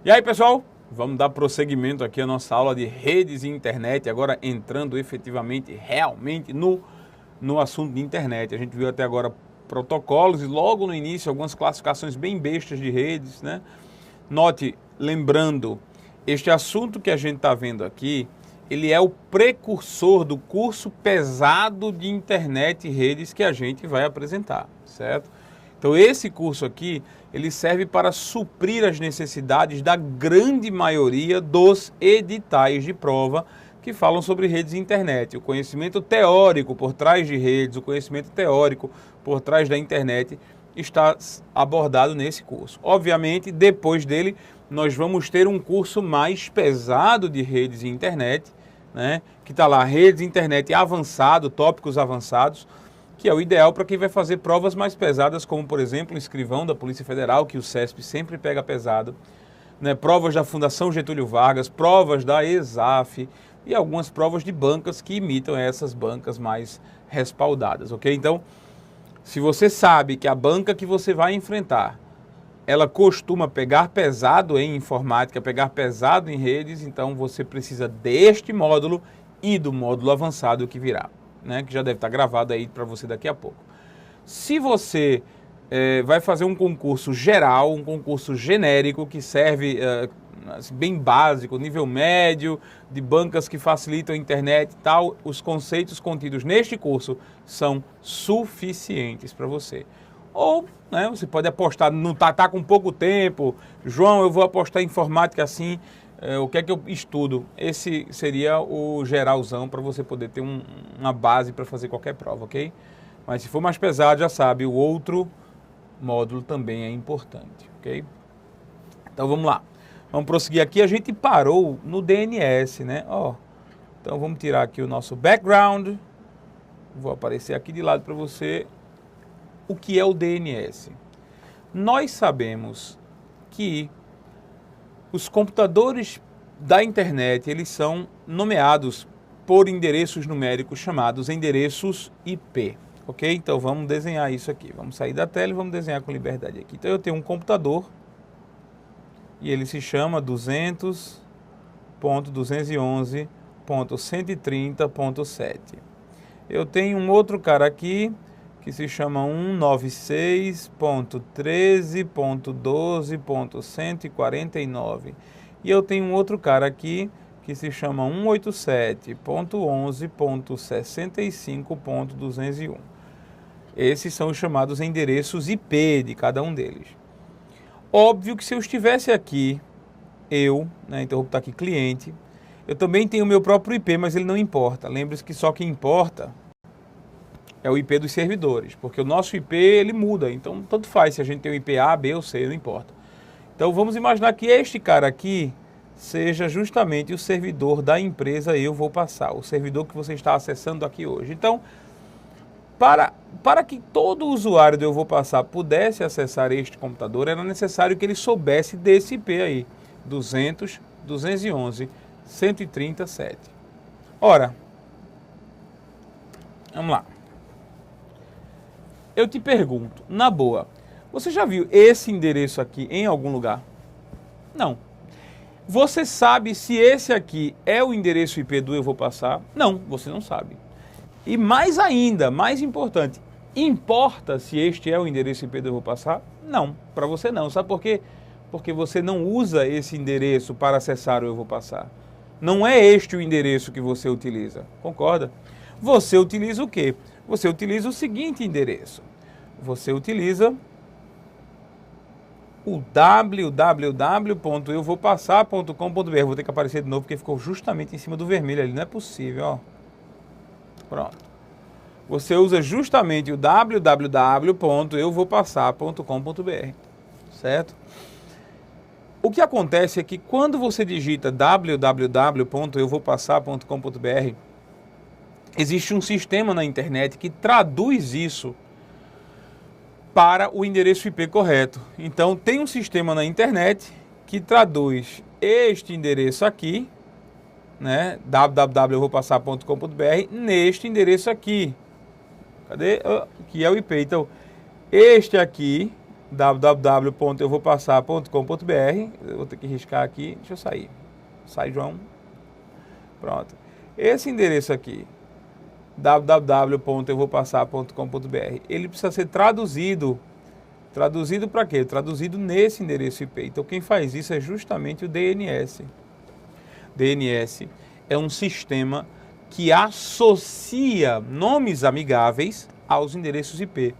E aí, pessoal, vamos dar prosseguimento aqui à nossa aula de redes e internet, agora entrando efetivamente, realmente no assunto de internet. A gente viu até agora protocolos e logo no início algumas classificações bem bestas de redes, né? Note, lembrando, este assunto que a gente está vendo aqui, ele é o precursor do curso pesado de internet e redes que a gente vai apresentar, certo? Então esse curso aqui, ele serve para suprir as necessidades da grande maioria dos editais de prova que falam sobre redes e internet. O conhecimento teórico por trás de redes, o conhecimento teórico por trás da internet está abordado nesse curso. Obviamente, depois dele, nós vamos ter um curso mais pesado de redes e internet, né? Que está lá, redes e internet avançado, tópicos avançados, que é o ideal para quem vai fazer provas mais pesadas, como, por exemplo, o escrivão da Polícia Federal, que o CESP sempre pega pesado, né? Provas da Fundação Getúlio Vargas, provas da ESAF e algumas provas de bancas que imitam essas bancas mais respaldadas, ok? Então, se você sabe que a banca que você vai enfrentar, ela costuma pegar pesado em informática, pegar pesado em redes, então você precisa deste módulo e do módulo avançado que virá, né, que já deve estar gravado aí para você daqui a pouco. Se você vai fazer um concurso geral, um concurso genérico que serve bem básico, nível médio, de bancas que facilitam a internet e tal, os conceitos contidos neste curso são suficientes para você. Ou, né, você pode apostar, não tá com pouco tempo, João, eu vou apostar em informática assim, o que é que eu estudo? Esse seria o geralzão para você poder ter uma base para fazer qualquer prova, ok? Mas se for mais pesado, já sabe, o outro módulo também é importante, ok? Então vamos lá. Vamos prosseguir aqui, a gente parou no DNS, né? Ó, então vamos tirar aqui o nosso background, vou aparecer aqui de lado para você. O que é o DNS? Nós sabemos que os computadores da internet, eles são nomeados por endereços numéricos chamados endereços IP, ok? Então vamos desenhar isso aqui. Vamos sair da tela e vamos desenhar com liberdade aqui. Então eu tenho um computador e ele se chama 200.211.130.7. Eu tenho um outro cara aqui que se chama 196.13.12.149. E eu tenho um outro cara aqui que se chama 187.11.65.201. Esses são os chamados endereços IP de cada um deles. Óbvio que se eu estivesse aqui, né, então eu vou botar aqui cliente, eu também tenho o meu próprio IP, mas ele não importa. Lembre-se que só que importa é o IP dos servidores, porque o nosso IP ele muda, então tanto faz se a gente tem o IP A, B ou C, não importa. Então vamos imaginar que este cara aqui seja justamente o servidor da empresa Eu Vou Passar, o servidor que você está acessando aqui hoje. Então, para que todo usuário do Eu Vou Passar pudesse acessar este computador, era necessário que ele soubesse desse IP aí, 200.211.137. Ora, vamos lá. Eu te pergunto, na boa, você já viu esse endereço aqui em algum lugar? Não. Você sabe se esse aqui é o endereço IP do Eu Vou Passar? Não, você não sabe. E mais ainda, mais importante, importa se este é o endereço IP do Eu Vou Passar? Não, para você não. Sabe por quê? Porque você não usa esse endereço para acessar o Eu Vou Passar. Não é este o endereço que você utiliza, concorda? Você utiliza o quê? Você utiliza o seguinte endereço. Você utiliza o www.euvopassar.com.br. Vou ter que aparecer de novo porque ficou justamente em cima do vermelho ali. Não é possível, ó. Pronto. Você usa justamente o www.euvopassar.com.br, certo? O que acontece é que quando você digita www.euvopassar.com.br, existe um sistema na internet que traduz isso para o endereço IP correto. Então, tem um sistema na internet que traduz este endereço aqui, né, www.euvopassar.com.br, neste endereço aqui. Cadê? Que é o IP. Então, este aqui, www.euvopassar.com.br. Eu vou ter que riscar aqui, deixa eu sair. Sai, João. Pronto. Esse endereço aqui, www.euvopassar.com.br, ele precisa ser traduzido. Traduzido para quê? Traduzido nesse endereço IP. Então quem faz isso é justamente o DNS. DNS é um sistema que associa nomes amigáveis aos endereços IP,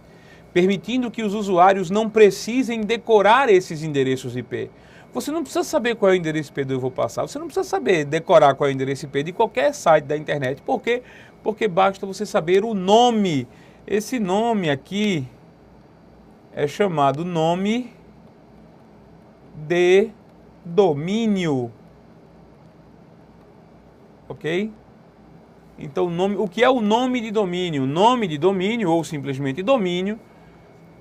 permitindo que os usuários não precisem decorar esses endereços IP. Você não precisa saber qual é o endereço IP do Eu Vou Passar, você não precisa saber decorar qual é o endereço IP de qualquer site da internet. Por quê? Porque basta você saber o nome. Esse nome aqui é chamado nome de domínio. Ok? Então, o que é o nome de domínio? Nome de domínio, ou simplesmente domínio,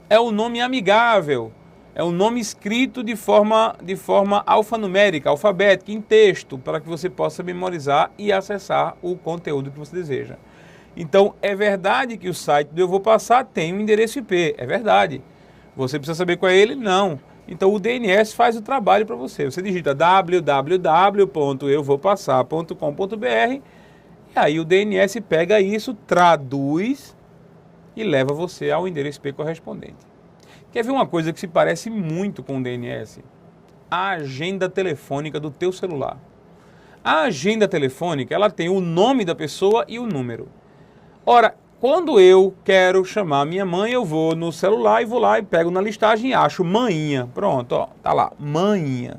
é o nome amigável. É um nome escrito de forma alfanumérica, alfabética, em texto, para que você possa memorizar e acessar o conteúdo que você deseja. Então, é verdade que o site do Eu Vou Passar tem um endereço IP, é verdade. Você precisa saber qual é ele? Não. Então, o DNS faz o trabalho para você. Você digita www.euvopassar.com.br e aí o DNS pega isso, traduz e leva você ao endereço IP correspondente. Quer ver uma coisa que se parece muito com o DNS? A agenda telefônica do teu celular. A agenda telefônica, ela tem o nome da pessoa e o número. Ora, quando eu quero chamar minha mãe, eu vou no celular e vou lá e pego na listagem e acho Maninha. Pronto, ó, tá lá, Maninha.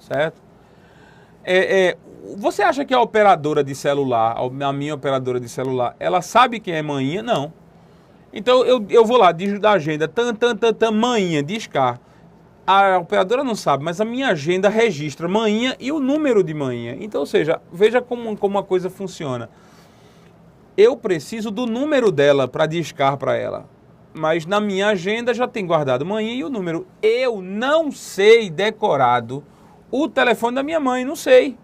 Certo? Você acha que a operadora de celular, a minha operadora de celular, ela sabe quem é Maninha? Não. Então eu vou lá, digito da agenda, Maninha, discar. A operadora não sabe, mas a minha agenda registra Maninha e o número de Maninha. Então, ou seja, veja como a coisa funciona. Eu preciso do número dela para discar para ela. Mas na minha agenda já tem guardado Maninha e o número. Eu não sei decorado o telefone da minha mãe, não sei.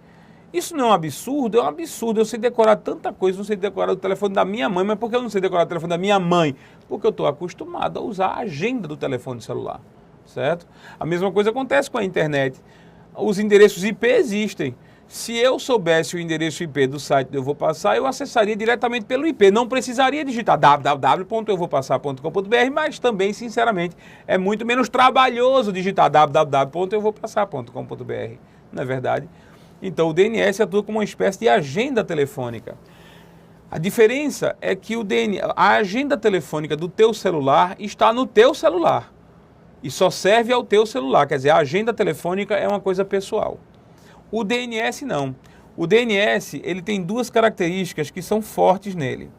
Isso não é um absurdo? É um absurdo. Eu sei decorar tanta coisa, não sei decorar o telefone da minha mãe, mas por que eu não sei decorar o telefone da minha mãe? Porque eu estou acostumado a usar a agenda do telefone celular, certo? A mesma coisa acontece com a internet. Os endereços IP existem. Se eu soubesse o endereço IP do site do Eu Vou Passar, eu acessaria diretamente pelo IP. Não precisaria digitar www.euvopassar.com.br, mas também, sinceramente, é muito menos trabalhoso digitar www.euvopassar.com.br. Não é verdade? Então, o DNS atua como uma espécie de agenda telefônica. A diferença é que a agenda telefônica do teu celular está no teu celular e só serve ao teu celular. Quer dizer, a agenda telefônica é uma coisa pessoal. O DNS não. O DNS ele tem duas características que são fortes nele.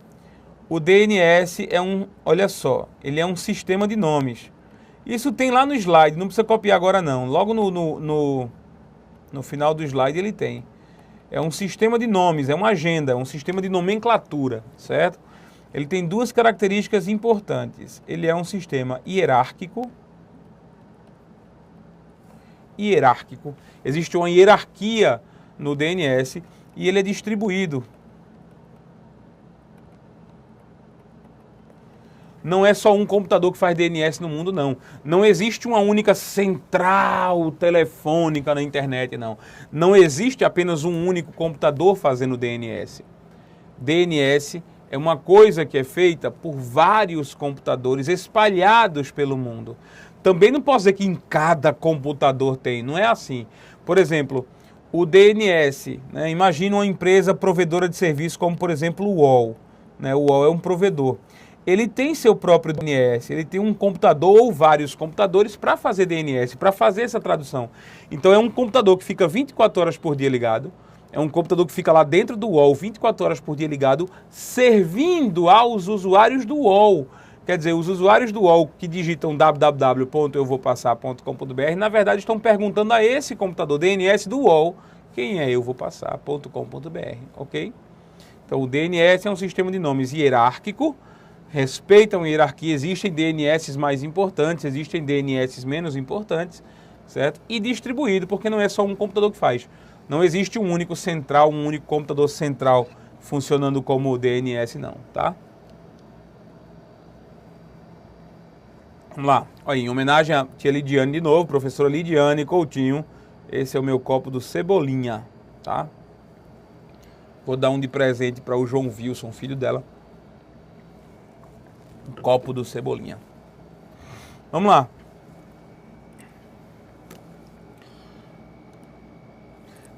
O DNS olha só, ele é um sistema de nomes. Isso tem lá no slide, não precisa copiar agora não. Logo no final do slide ele tem. É um sistema de nomes, é uma agenda, é um sistema de nomenclatura, certo? Ele tem duas características importantes. Ele é um sistema hierárquico. Existe uma hierarquia no DNS e ele é distribuído. Não é só um computador que faz DNS no mundo, não. Não existe uma única central telefônica na internet, não. Não existe apenas um único computador fazendo DNS. DNS é uma coisa que é feita por vários computadores espalhados pelo mundo. Também não posso dizer que em cada computador tem, não é assim. Por exemplo, o DNS, né? Imagina uma empresa provedora de serviço como, por exemplo, o UOL. Né? O UOL é um provedor. Ele tem seu próprio DNS, ele tem um computador ou vários computadores para fazer DNS, para fazer essa tradução. Então é um computador que fica 24 horas por dia ligado, é um computador que fica lá dentro do UOL 24 horas por dia ligado, servindo aos usuários do UOL. Quer dizer, os usuários do UOL que digitam www.euvopassar.com.br, na verdade estão perguntando a esse computador DNS do UOL, quem é euvopassar.com.br, ok? Então o DNS é um sistema de nomes hierárquico, respeitam a hierarquia, existem DNS mais importantes, existem DNS menos importantes, certo? E distribuído, porque não é só um computador que faz. Não existe um único central, um único computador central funcionando como DNS, não, tá? Vamos lá. Olha, em homenagem a tia Lidiane de novo, professora Lidiane Coutinho, esse é o meu copo do Cebolinha, tá? Vou dar um de presente para o João Wilson, filho dela. Um copo do Cebolinha. Vamos lá.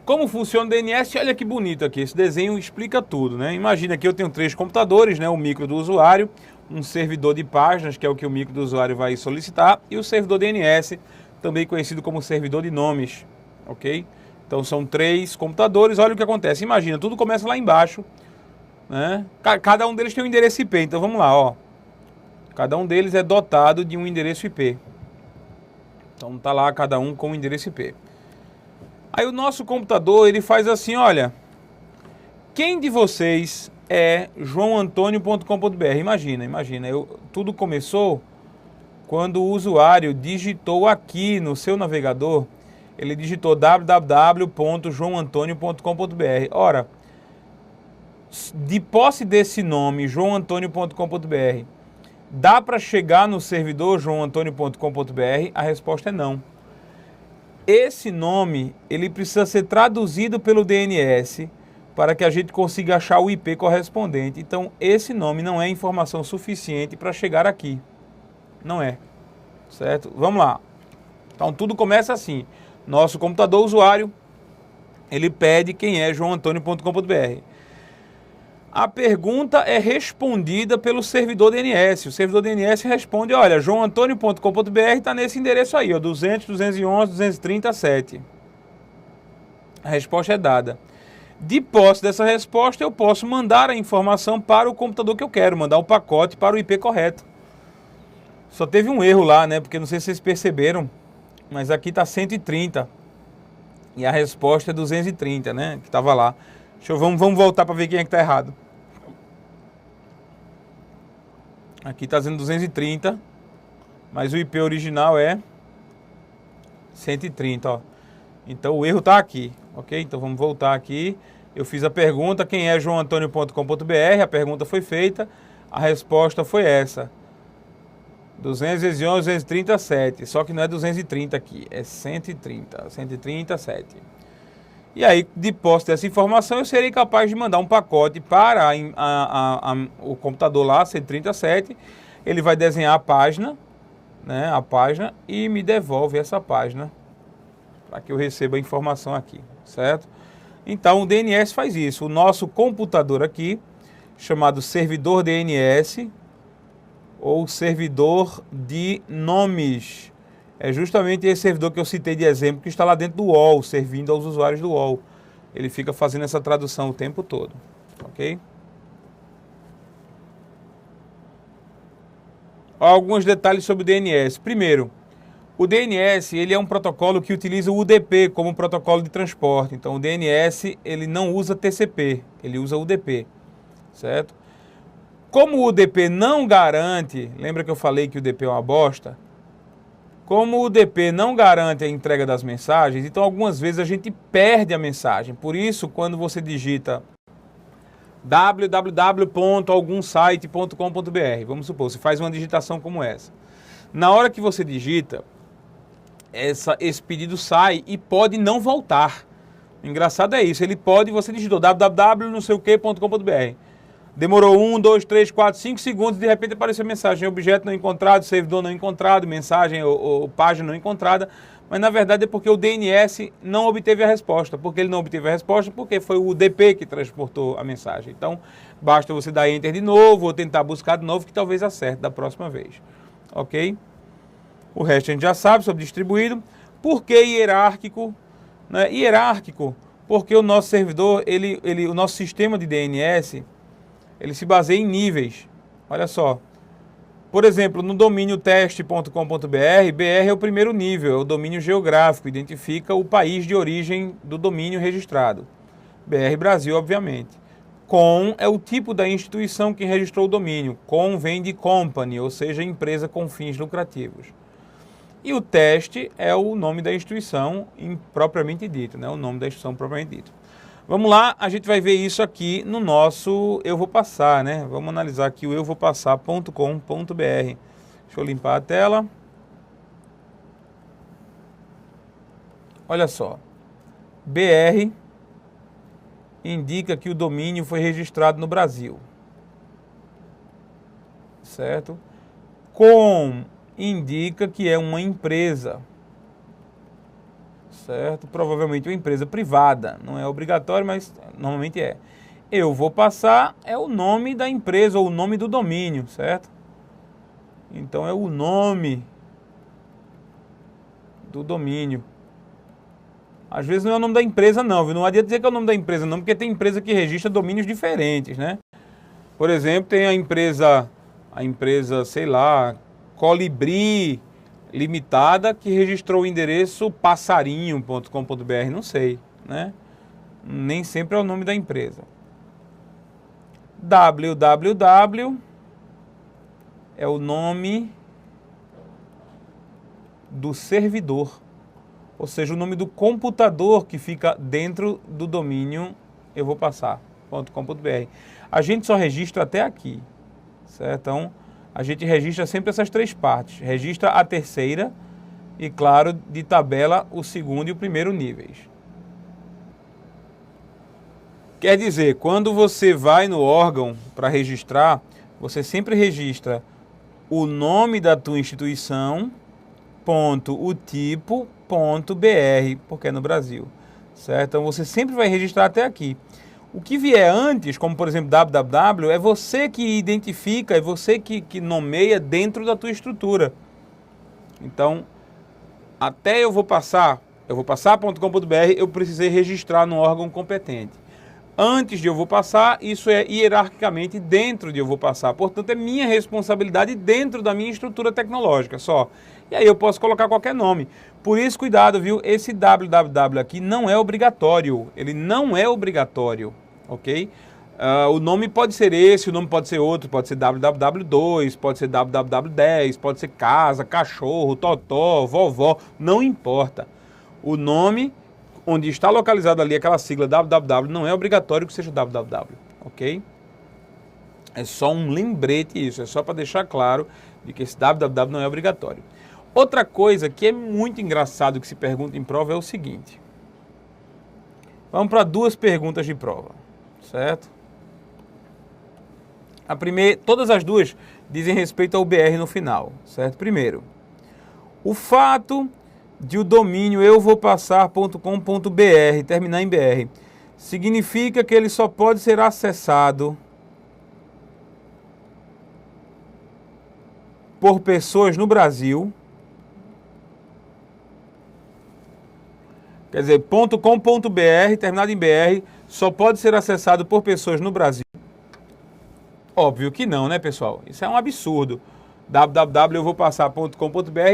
Como funciona o DNS? Olha que bonito aqui, esse desenho explica tudo, né? Imagina que eu tenho 3 computadores, né? O micro do usuário, um servidor de páginas, que é o que o micro do usuário vai solicitar, e o servidor DNS, também conhecido como servidor de nomes, ok? Então são 3 computadores, olha o que acontece. Imagina, tudo começa lá embaixo, né? Cada um deles tem um endereço IP, então vamos lá, ó. Cada um deles é dotado de um endereço IP. Então tá lá cada um com um endereço IP. Aí o nosso computador, ele faz assim, olha, quem de vocês é joaoantonio.com.br? Imagina, tudo começou quando o usuário digitou aqui no seu navegador, ele digitou www.joaoantonio.com.br. Ora, de posse desse nome, joaoantonio.com.br, dá para chegar no servidor joaoantonio.com.br? A resposta é não. Esse nome, ele precisa ser traduzido pelo DNS para que a gente consiga achar o IP correspondente. Então, esse nome não é informação suficiente para chegar aqui. Não é. Certo? Vamos lá. Então, tudo começa assim. Nosso computador usuário, ele pede quem é joaoantonio.com.br. A pergunta é respondida pelo servidor DNS. O servidor DNS responde, olha, joaoantonio.com.br está nesse endereço aí, ó, 200.211.230.7. A resposta é dada. De posse dessa resposta, eu posso mandar a informação para o computador que eu quero, mandar o pacote para o IP correto. Só teve um erro lá, né? Porque não sei se vocês perceberam, mas aqui está 130. E a resposta é 230, né? Que estava lá. Vamos voltar para ver quem é que está errado. Aqui está dizendo 230, mas o IP original é 130, ó. Então o erro está aqui, ok? Então vamos voltar aqui. Eu fiz a pergunta, quem é joaoantonio.com.br? A pergunta foi feita, a resposta foi essa. 211.230.7, só que não é 230 aqui, é 130.7. E aí, de posse dessa informação, eu serei capaz de mandar um pacote para o computador lá, 137. Ele vai desenhar a página, né, e me devolve essa página para que eu receba a informação aqui, certo? Então, o DNS faz isso. O nosso computador aqui, chamado servidor DNS, ou servidor de nomes, é justamente esse servidor que eu citei de exemplo, que está lá dentro do UOL, servindo aos usuários do UOL. Ele fica fazendo essa tradução o tempo todo, ok? Alguns detalhes sobre o DNS. Primeiro, o DNS ele é um protocolo que utiliza o UDP como protocolo de transporte. Então, o DNS ele não usa TCP, ele usa UDP, certo? Como o UDP não garante, lembra que eu falei que o UDP é uma bosta? Como o UDP não garante a entrega das mensagens, então algumas vezes a gente perde a mensagem. Por isso, quando você digita www.algumsite.com.br, vamos supor, você faz uma digitação como essa. Na hora que você digita, esse pedido sai e pode não voltar. O engraçado é isso, você digitou www.não-sei-o-que.com.br. Demorou 1, 2, 3, 4, 5 segundos, de repente apareceu a mensagem, objeto não encontrado, servidor não encontrado, mensagem ou página não encontrada, mas na verdade é porque o DNS não obteve a resposta. Por que ele não obteve a resposta? Porque foi o UDP que transportou a mensagem. Então, basta você dar Enter de novo ou tentar buscar de novo que talvez acerte da próxima vez. Ok? O resto a gente já sabe sobre distribuído. Por que hierárquico? Né? Hierárquico, porque o nosso servidor, o nosso sistema de DNS, ele se baseia em níveis. Olha só. Por exemplo, no domínio teste.com.br, BR é o primeiro nível, é o domínio geográfico, identifica o país de origem do domínio registrado. BR Brasil, obviamente. Com é o tipo da instituição que registrou o domínio. Com vem de company, ou seja, empresa com fins lucrativos. E o teste é o nome da instituição propriamente dito, né? O nome da instituição propriamente dito. Vamos lá, a gente vai ver isso aqui no nosso Eu Vou Passar, né? Vamos analisar aqui o euvopassar.com.br. Deixa eu limpar a tela. Olha só. BR indica que o domínio foi registrado no Brasil. Certo? Com indica que é uma empresa. Certo? Provavelmente uma empresa privada. Não é obrigatório, mas normalmente é. Eu vou passar é o nome da empresa ou o nome do domínio, certo? Então é o nome do domínio. Às vezes não é o nome da empresa não, viu? Não adianta dizer que é o nome da empresa não, porque tem empresa que registra domínios diferentes, né? Por exemplo, tem a empresa, sei lá, Colibri Limitada, que registrou o endereço passarinho.com.br, não sei, né? Nem sempre é o nome da empresa. www é o nome do servidor, ou seja, o nome do computador que fica dentro do domínio eu vou passar.com.br. A gente só registra até aqui, certo? Então, a gente registra sempre essas três partes. Registra a terceira e, claro, de tabela, o segundo e o primeiro níveis. Quer dizer, quando você vai no órgão para registrar, você sempre registra o nome da tua instituição, o tipo, .br, porque é no Brasil, certo? Então você sempre vai registrar até aqui. O que vier antes, como por exemplo www, é você que identifica, é você que nomeia dentro da tua estrutura. Então, até eu vou passar.com.br, eu precisei registrar no órgão competente. Antes de eu vou passar, isso é hierarquicamente dentro de eu vou passar. Portanto, é minha responsabilidade dentro da minha estrutura tecnológica só. E aí eu posso colocar qualquer nome. Por isso, cuidado, viu? Esse www aqui não é obrigatório. Ele não é obrigatório, ok? O nome pode ser esse, o nome pode ser outro. Pode ser www2, pode ser www10, pode ser casa, cachorro, totó, vovó. Não importa. O nome onde está localizado ali aquela sigla www, não é obrigatório que seja www, ok? É só um lembrete isso, é só para deixar claro de que esse www não é obrigatório. Outra coisa que é muito engraçado que se pergunta em prova é o seguinte. Vamos para duas perguntas de prova, certo? A primeira, todas as duas dizem respeito ao BR no final, certo? Primeiro, o fato de o domínio eu vou passar.com.br terminar em BR significa que ele só pode ser acessado por pessoas no Brasil. Quer dizer, .com.br terminado em BR só pode ser acessado por pessoas no Brasil. Óbvio que não, né, pessoal? Isso é um absurdo. www eu vou passar.com.br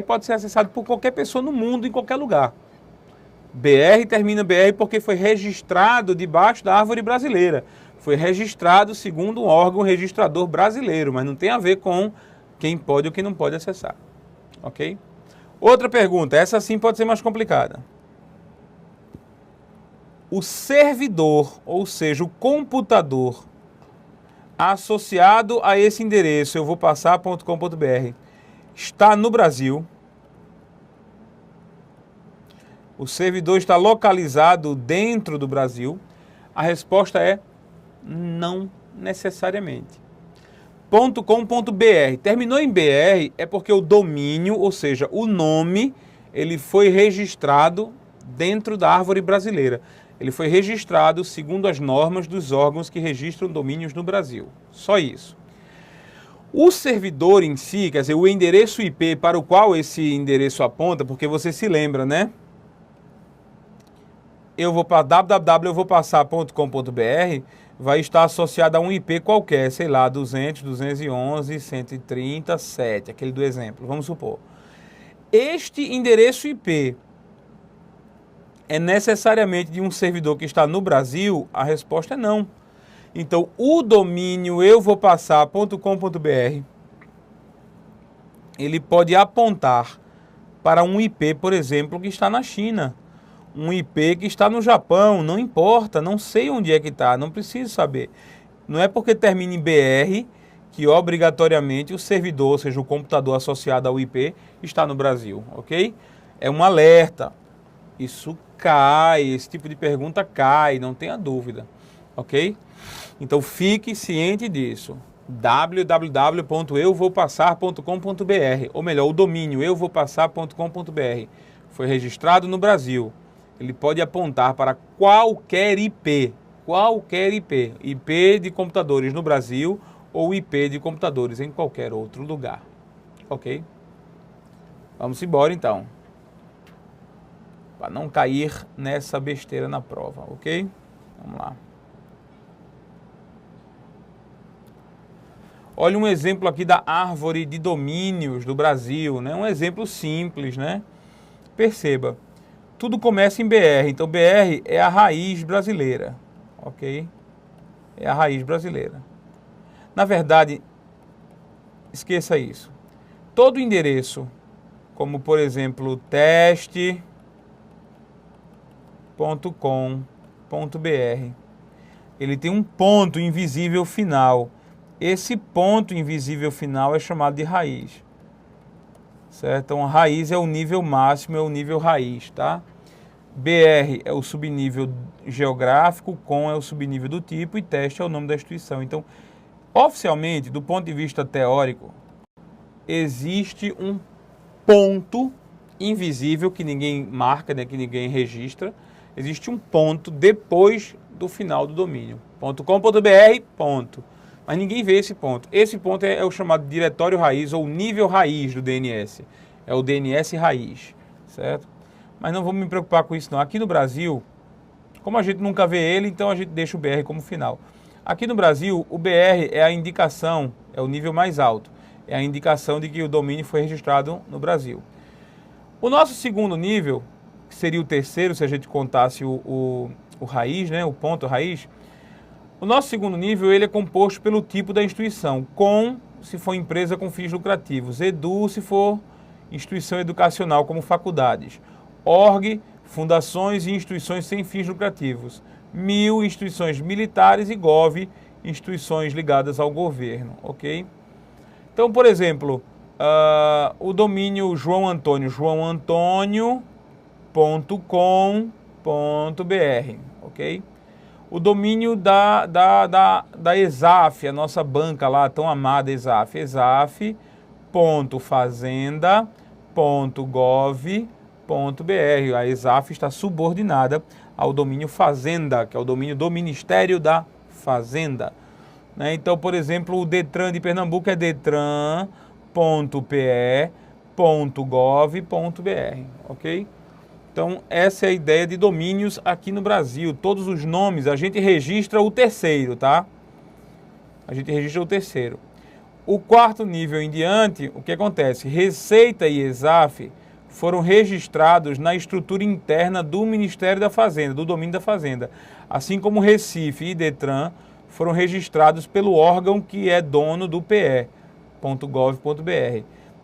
pode ser acessado por qualquer pessoa no mundo, em qualquer lugar. BR termina BR porque foi registrado debaixo da árvore brasileira. Foi registrado segundo um órgão registrador brasileiro, mas não tem a ver com quem pode ou quem não pode acessar. Ok? Outra pergunta, essa sim pode ser mais complicada. O servidor, ou seja, o computador associado a esse endereço, eu vou passar.com.br, está no Brasil. O servidor está localizado dentro do Brasil. A resposta é não necessariamente. .com.br. Terminou em BR é porque o domínio, ou seja, o nome, ele foi registrado dentro da árvore brasileira. Ele foi registrado segundo as normas dos órgãos que registram domínios no Brasil. Só isso. O servidor em si, quer dizer, o endereço IP para o qual esse endereço aponta, porque você se lembra, né? Eu vou para www eu vou passar.com.br, vai estar associado a um IP qualquer, sei lá, 200, 211, 137, aquele do exemplo, vamos supor. Este endereço IP é necessariamente de um servidor que está no Brasil? A resposta é não. Então, o domínio eu vou passar.com.br, ele pode apontar para um IP, por exemplo, que está na China. Um IP que está no Japão, não importa, não sei onde é que está, não preciso saber. Não é porque termina em BR que obrigatoriamente o servidor, ou seja, o computador associado ao IP, está no Brasil, ok? É um alerta. Isso cai, esse tipo de pergunta cai, não tenha dúvida, ok? Então fique ciente disso. www.euvopassar.com.br, ou melhor, o domínio euvopassar.com.br foi registrado no Brasil. Ele pode apontar para qualquer IP, IP de computadores no Brasil ou IP de computadores em qualquer outro lugar, ok? Vamos embora então, para não cair nessa besteira na prova, ok? Vamos lá. Olha um exemplo aqui da árvore de domínios do Brasil, né? Um exemplo simples, né? Perceba, tudo começa em BR, então BR é a raiz brasileira, ok? É a raiz brasileira. Na verdade, esqueça isso. Todo endereço, como por exemplo teste.com.br, ele tem um ponto invisível final. Esse ponto invisível final é chamado de raiz, certo? Então, a raiz é o nível máximo, é o nível raiz, tá? BR é o subnível geográfico, com é o subnível do tipo e teste é o nome da instituição. Então, oficialmente, do ponto de vista teórico, existe um ponto invisível que ninguém marca, né, que ninguém registra. Existe um ponto depois do final do domínio. .com.br, ponto. Mas ninguém vê esse ponto. Esse ponto é o chamado diretório raiz ou nível raiz do DNS. É o DNS raiz, certo? Mas não vou me preocupar com isso não. Aqui no Brasil, como a gente nunca vê ele, então a gente deixa o BR como final. Aqui no Brasil, o BR é a indicação, é o nível mais alto. É a indicação de que o domínio foi registrado no Brasil. O nosso segundo nível, que seria o terceiro, se a gente contasse o raiz, né, o ponto raiz. O nosso segundo nível, ele é composto pelo tipo da instituição. Com, se for empresa com fins lucrativos. Edu, se for instituição educacional, como faculdades. Org, fundações e instituições sem fins lucrativos. Mil, instituições militares e Gov, instituições ligadas ao governo, ok? Então, por exemplo, o domínio joãoantonio.com.br, ok? O domínio da ESAF, a nossa banca lá, tão amada ESAF, exaf.fazenda.gov.br. A ESAF está subordinada ao domínio Fazenda, que é o domínio do Ministério da Fazenda. Né? Então, por exemplo, o Detran de Pernambuco é detran.pe.gov.br, ok? Então, essa é a ideia de domínios aqui no Brasil. Todos os nomes, a gente registra o terceiro, tá? A gente registra o terceiro. O quarto nível em diante, o que acontece? Receita e ESAF foram registrados na estrutura interna do Ministério da Fazenda, do domínio da Fazenda. Assim como Recife e Detran foram registrados pelo órgão que é dono do pe.gov.br.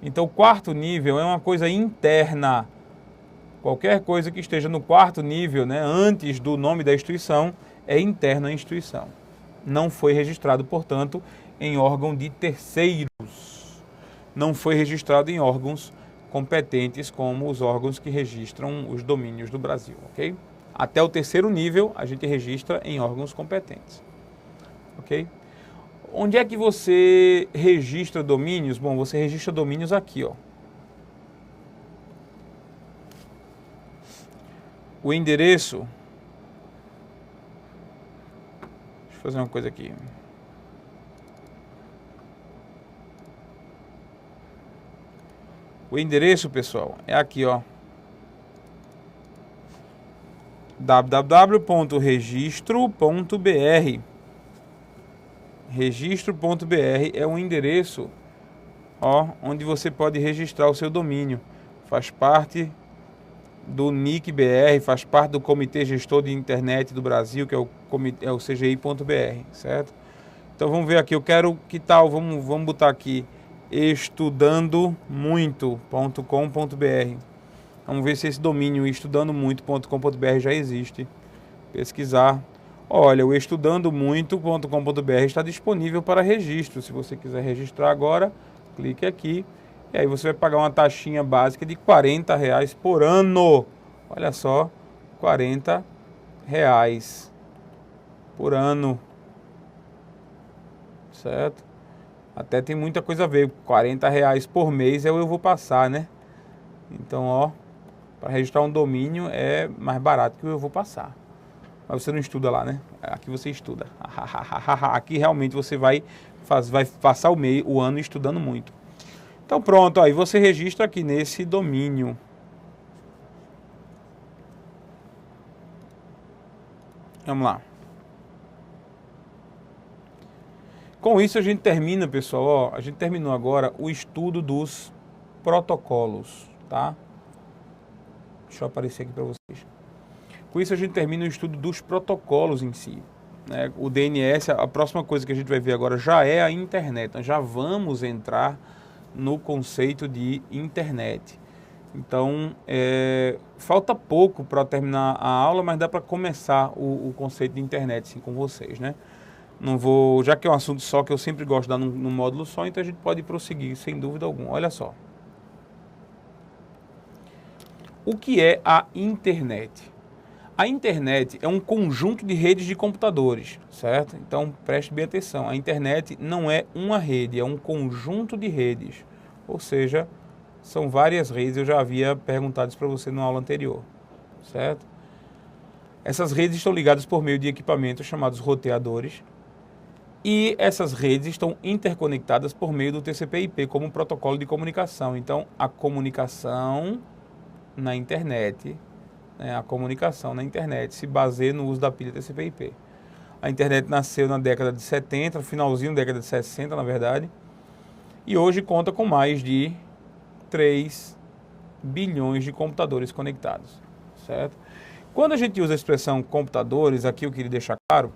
Então, o quarto nível é uma coisa interna. Qualquer coisa que esteja no quarto nível, né, antes do nome da instituição, é interna à instituição. Não foi registrado, portanto, em órgão de terceiros. Não foi registrado em órgãos competentes como os órgãos que registram os domínios do Brasil, ok? Até o terceiro nível, a gente registra em órgãos competentes, ok? Onde é que você registra domínios? Bom, você registra domínios aqui, ó. O endereço, deixa eu fazer uma coisa aqui. O endereço, pessoal, é aqui, ó. www.registro.br. Registro.br é um endereço, ó, onde você pode registrar o seu domínio. Faz parte do NIC-BR, faz parte do Comitê Gestor de Internet do Brasil, que é o CGI.br, certo? Então vamos ver aqui, eu quero, que tal, vamos botar aqui, estudandomuito.com.br. Vamos ver se esse domínio estudandomuito.com.br já existe. Pesquisar. Olha, o estudandomuito.com.br está disponível para registro. Se você quiser registrar agora, clique aqui. E aí você vai pagar uma taxinha básica de R$ 40 por ano. Olha só, R$ 40 por ano. Certo? Até tem muita coisa a ver. R$ 40 por mês eu vou passar, né? Então, ó, para registrar um domínio é mais barato que eu vou passar. Mas você não estuda lá, né? Aqui você estuda. Aqui realmente você vai passar o ano estudando muito. Então pronto, aí você registra aqui nesse domínio. Vamos lá. Com isso a gente termina, pessoal, ó, a gente terminou agora o estudo dos protocolos, tá? Deixa eu aparecer aqui para vocês. Com isso a gente termina o estudo dos protocolos em si, né? O DNS, a próxima coisa que a gente vai ver agora já é a internet. Nós já vamos entrar no conceito de internet. Então, falta pouco para terminar a aula, mas dá para começar o conceito de internet sim, com vocês, né? Não vou, já que é um assunto só que eu sempre gosto de dar num módulo só, então a gente pode prosseguir sem dúvida alguma. Olha só. O que é a internet? A internet é um conjunto de redes de computadores, certo? Então preste bem atenção, a internet não é uma rede, é um conjunto de redes. Ou seja, são várias redes, eu já havia perguntado isso para você na aula anterior, certo? Essas redes estão ligadas por meio de equipamentos chamados roteadores e essas redes estão interconectadas por meio do TCP/IP como um protocolo de comunicação. Então a comunicação na internet... A comunicação na internet se baseia no uso da pilha TCP/IP. A internet nasceu na década de 70, finalzinho da década de 60, na verdade, e hoje conta com mais de 3 bilhões de computadores conectados, certo? Quando a gente usa a expressão computadores, aqui eu queria deixar claro,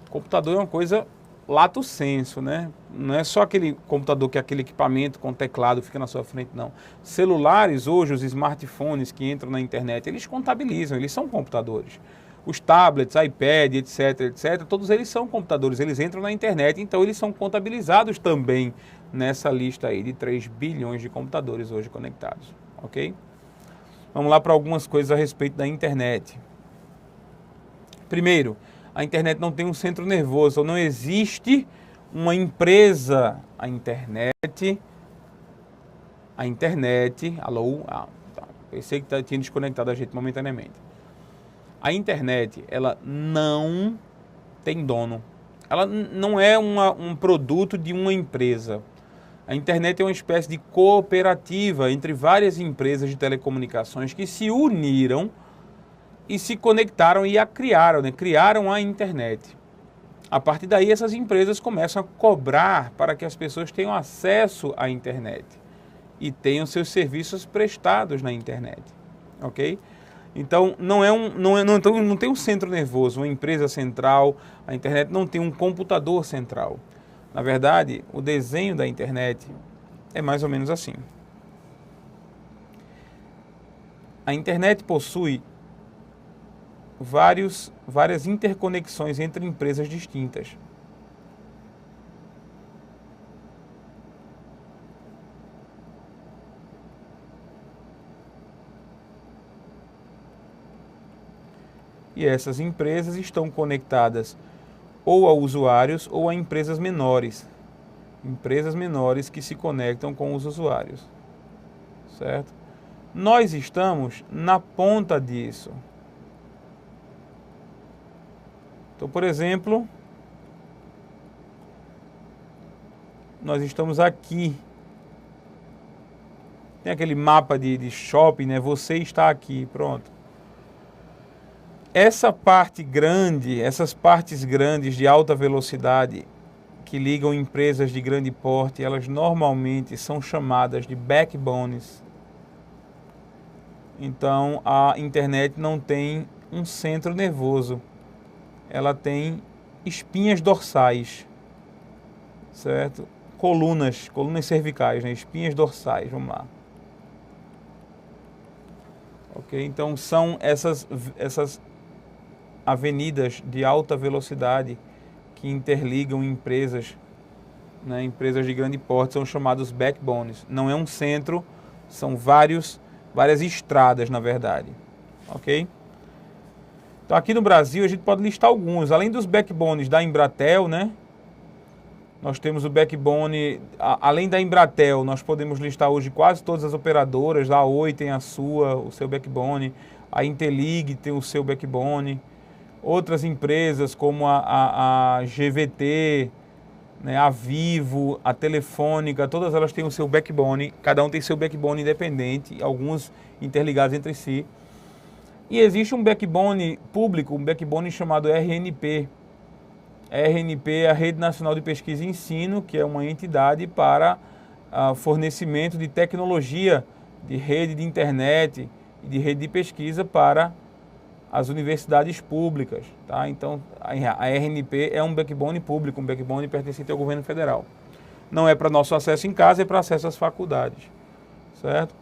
computador é uma coisa lato sensu, né? Não é só aquele computador que é aquele equipamento com teclado que fica na sua frente, não. Celulares, hoje, os smartphones que entram na internet, eles contabilizam, eles são computadores. Os tablets, iPad, etc, todos eles são computadores, eles entram na internet, então eles são contabilizados também nessa lista aí de 3 bilhões de computadores hoje conectados, ok? Vamos lá para algumas coisas a respeito da internet. Primeiro, a internet não tem um centro nervoso, não existe uma empresa. A internet, alô, tá. Pensei que tinha desconectado a gente momentaneamente. A internet, ela não tem dono, ela não é um produto de uma empresa. A internet é uma espécie de cooperativa entre várias empresas de telecomunicações que se uniram e se conectaram e a criaram, né? Criaram a internet. A partir daí, essas empresas começam a cobrar para que as pessoas tenham acesso à internet e tenham seus serviços prestados na internet, ok? Então, não tem um centro nervoso, uma empresa central, a internet não tem um computador central. Na verdade, o desenho da internet é mais ou menos assim. A internet possui várias interconexões entre empresas distintas. E essas empresas estão conectadas ou a usuários ou a empresas menores. Empresas menores que se conectam com os usuários, certo? Nós estamos na ponta disso. Então, por exemplo, nós estamos aqui. Tem aquele mapa de shopping, né? Você está aqui, pronto. Essa parte grande, essas partes grandes de alta velocidade que ligam empresas de grande porte, elas normalmente são chamadas de backbones. Então, a internet não tem um centro nervoso. Ela tem espinhas dorsais, certo? Colunas cervicais, né? Espinhas dorsais, vamos lá. Ok? Então são essas avenidas de alta velocidade que interligam empresas, né, empresas de grande porte, são chamados backbones. Não é um centro, são várias estradas, na verdade. Ok? Então, aqui no Brasil, a gente pode listar alguns. Além dos backbones da Embratel, né? Nós temos o backbone, além da Embratel, nós podemos listar hoje quase todas as operadoras. A Oi tem o seu backbone. A Intelig tem o seu backbone. Outras empresas como a GVT, né, a Vivo, a Telefônica, todas elas têm o seu backbone. Cada um tem seu backbone independente, alguns interligados entre si. E existe um backbone público, um backbone chamado RNP. RNP é a Rede Nacional de Pesquisa e Ensino, que é uma entidade para fornecimento de tecnologia, de rede de internet e de rede de pesquisa para as universidades públicas. Tá? Então, a RNP é um backbone público, um backbone pertencente ao governo federal. Não é para nosso acesso em casa, é para acesso às faculdades. Certo?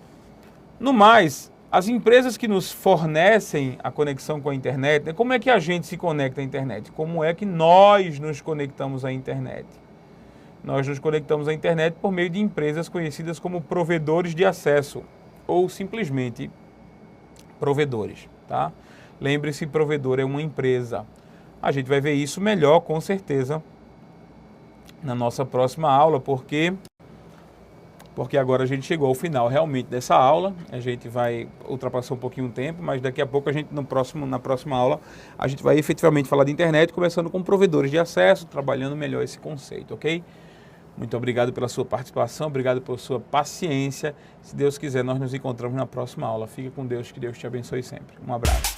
No mais, as empresas que nos fornecem a conexão com a internet, né, como é que a gente se conecta à internet? Como é que nós nos conectamos à internet? Nós nos conectamos à internet por meio de empresas conhecidas como provedores de acesso, ou simplesmente provedores. Tá? Lembre-se, provedor é uma empresa. A gente vai ver isso melhor, com certeza, na nossa próxima aula, porque agora a gente chegou ao final realmente dessa aula. A gente vai ultrapassar um pouquinho o tempo, mas daqui a pouco na próxima aula a gente vai efetivamente falar de internet, começando com provedores de acesso, trabalhando melhor esse conceito, ok? Muito obrigado pela sua participação, obrigado pela sua paciência. Se Deus quiser, nós nos encontramos na próxima aula. Fica com Deus, que Deus te abençoe sempre. Um abraço.